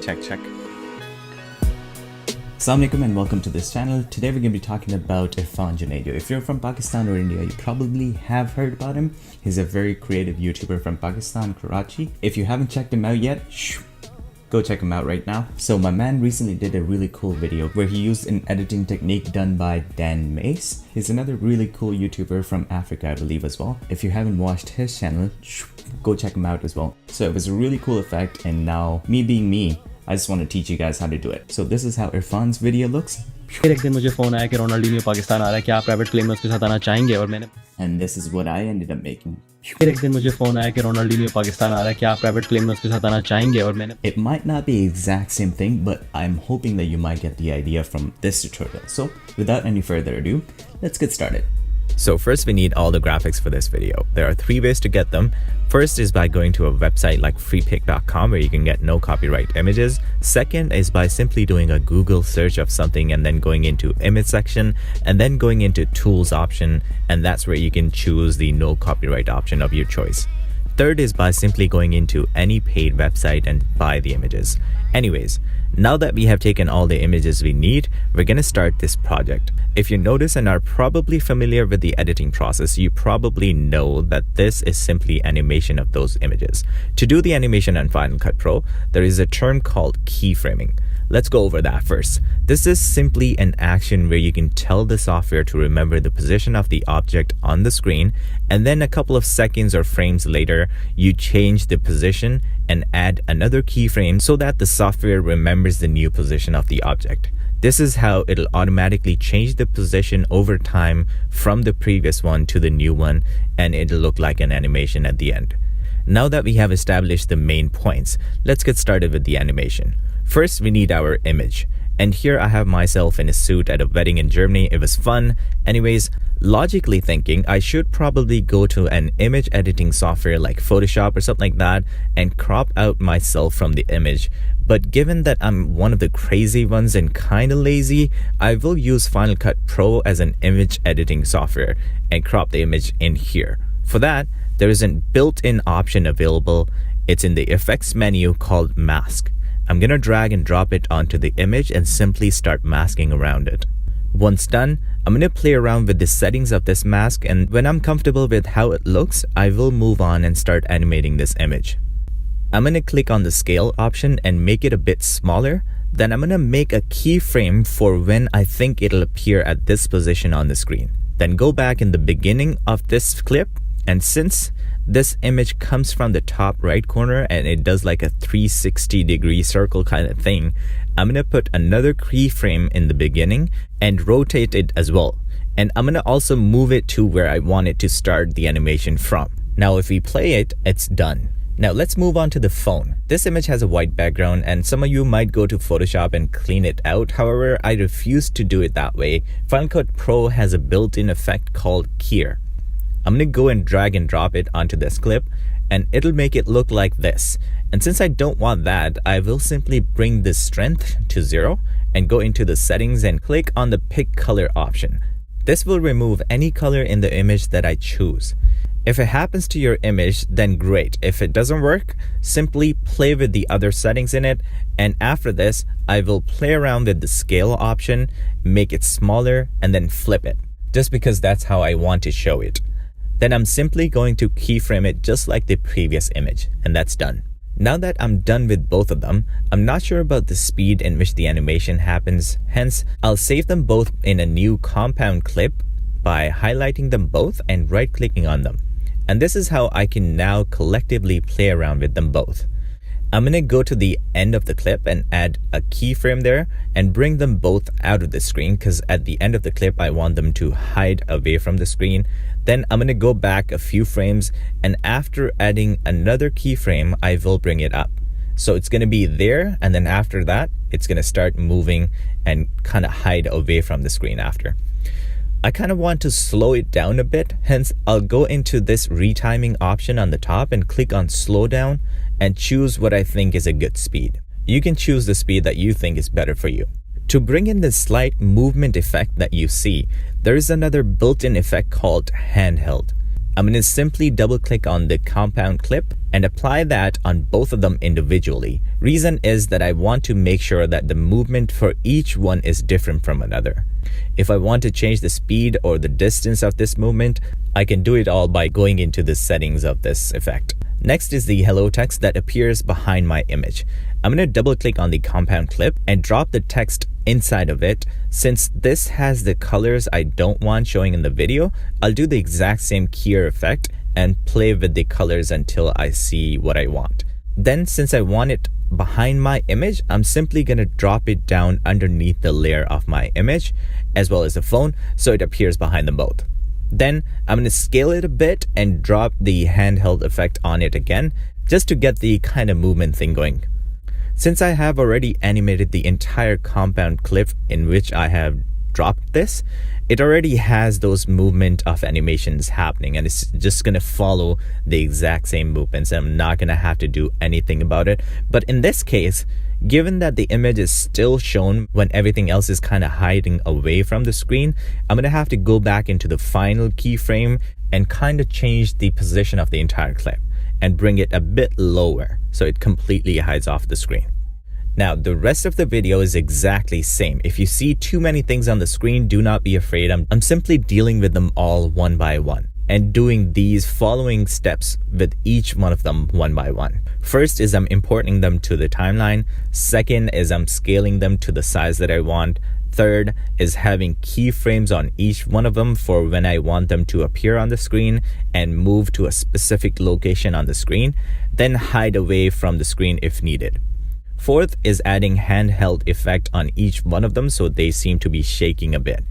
Check. Assalamu alaikum and welcome to this channel. Today we're going to be talking about Irfan Junejo. If you're from Pakistan or India, you probably have heard about him. He's a very creative YouTuber from Pakistan, Karachi. If you haven't checked him out yet, go check him out right now. So my man recently did a really cool video where he used an editing technique done by Mace. He's another really cool YouTuber from Africa, I believe, as well. If you haven't watched his channel, go check him out as well. So it was a really cool effect, and now me being me, I just want to teach you guys how to do it. So this is how Irfan's video looks. एक दिन मुझे phone आया कि Ronaldinho Pakistan आ रहा है, क्या आप private plane में उसके साथ आना चाहेंगे? और मैंने And this is what I ended up making. एक दिन मुझे फोन आया कि रोनाल्डिनो पाकिस्तान आ रहा है, क्या आप प्राइवेट प्लेन में उसके साथ आना चाहेंगे? और मैंने It might not be exact same thing, but I'm hoping that you might get the idea from this tutorial. So without any further ado, let's get started. So first we need all the graphics for this video. There are 3 ways to get them. First is by going to a website like freepik.com where you can get no copyright images. Second is by simply doing a Google search of something and then going into image section and then going into tools option, and that's where you can choose the no copyright option of your choice. Third is by simply going into any paid website and buy the images. Anyways, now that we have taken all the images we need, we're gonna start this project. If you notice and are probably familiar with the editing process, you probably know that this is simply animation of those images. To do the animation on Final Cut Pro, there is a term called keyframing. Let's go over that first. This is simply an action where you can tell the software to remember the position of the object on the screen, and then a couple of seconds or frames later, you change the position and add another keyframe so that the software remembers the new position of the object. This is how it'll automatically change the position over time from the previous one to the new one, and it'll look like an animation at the end. Now that we have established the main points, let's get started with the animation. First, we need our image. And here I have myself in a suit at a wedding in Germany. It was fun. Anyways, logically thinking, I should probably go to an image editing software like Photoshop or something like that and crop out myself from the image. But given that I'm one of the crazy ones and kinda lazy, I will use Final Cut Pro as an image editing software and crop the image in here. For that, there is a built-in option available. It's in the effects menu called mask. I'm gonna drag and drop it onto the image and simply start masking around it. Once done, I'm gonna play around with the settings of this mask, and when I'm comfortable with how it looks, I will move on and start animating this image. I'm gonna click on the scale option and make it a bit smaller. Then I'm gonna make a keyframe for when I think it'll appear at this position on the screen. Then go back in the beginning of this clip, and since this image comes from the top right corner and it does like a 360-degree circle kind of thing, I'm gonna put another keyframe in the beginning and rotate it as well. And I'm gonna also move it to where I want it to start the animation from. Now if we play it, it's done. Now let's move on to the phone. This image has a white background and some of you might go to Photoshop and clean it out. However, I refuse to do it that way. Final Cut Pro has a built-in effect called Keyer. I'm gonna go and drag and drop it onto this clip and it'll make it look like this. And since I don't want that, I will simply bring the strength to 0 and go into the settings and click on the pick color option. This will remove any color in the image that I choose. If it happens to your image, then great. If it doesn't work, simply play with the other settings in it, and after this, I will play around with the scale option, make it smaller, and then flip it, just because that's how I want to show it. Then I'm simply going to keyframe it just like the previous image, and that's done. Now that I'm done with both of them, I'm not sure about the speed in which the animation happens, hence I'll save them both in a new compound clip by highlighting them both and right-clicking on them. And this is how I can now collectively play around with them both. I'm gonna go to the end of the clip and add a keyframe there and bring them both out of the screen, because at the end of the clip I want them to hide away from the screen. Then I'm gonna go back a few frames, and after adding another keyframe I will bring it up. So it's gonna be there, and then after that it's gonna start moving and kind of hide away from the screen after. I kind of want to slow it down a bit, hence I'll go into this retiming option on the top and click on slow down and choose what I think is a good speed. You can choose the speed that you think is better for you. To bring in the slight movement effect that you see, there is another built-in effect called handheld. I'm going to simply double click on the compound clip and apply that on both of them individually. Reason is that I want to make sure that the movement for each one is different from another. If I want to change the speed or the distance of this movement, I can do it all by going into the settings of this effect. Next is the hello text that appears behind my image. I'm going to double click on the compound clip and drop the text inside of it. Since this has the colors I don't want showing in the video, I'll do the exact same keyer effect and play with the colors until I see what I want. Then since I want it behind my image, I'm simply going to drop it down underneath the layer of my image as well as the phone so it appears behind them both. Then I'm going to scale it a bit and drop the handheld effect on it again just to get the kind of movement thing going. Since I have already animated the entire compound clip in which I have dropped this, it already has those movement of animations happening and it's just going to follow the exact same movements and I'm not going to have to do anything about it. But in this case, given that the image is still shown when everything else is kind of hiding away from the screen, I'm going to have to go back into the final keyframe and kind of change the position of the entire clip and bring it a bit lower so it completely hides off the screen. Now, the rest of the video is exactly same. If you see too many things on the screen, do not be afraid. I'm simply dealing with them all one by one and doing these following steps with each one of them one by one. First is I'm importing them to the timeline. Second is I'm scaling them to the size that I want. Third is having keyframes on each one of them for when I want them to appear on the screen and move to a specific location on the screen, then hide away from the screen if needed. Fourth is adding handheld effect on each one of them so they seem to be shaking a bit.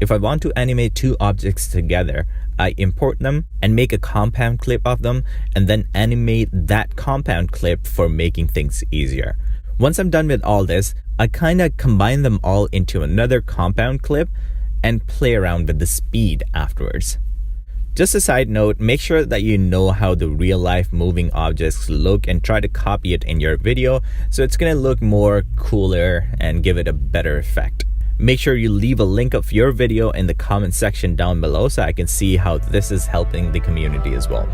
If I want to animate two objects together, I import them and make a compound clip of them and then animate that compound clip for making things easier. Once I'm done with all this, I kind of combine them all into another compound clip and play around with the speed afterwards. Just a side note, make sure that you know how the real life moving objects look and try to copy it in your video so it's going to look more cooler and give it a better effect. Make sure you leave a link of your video in the comment section down below so I can see how this is helping the community as well.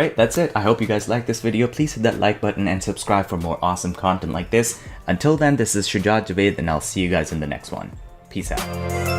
Alright, that's it. I hope you guys liked this video. Please hit that like button and subscribe for more awesome content like this. Until then, this is Shujaat Javed and I'll see you guys in the next one. Peace out.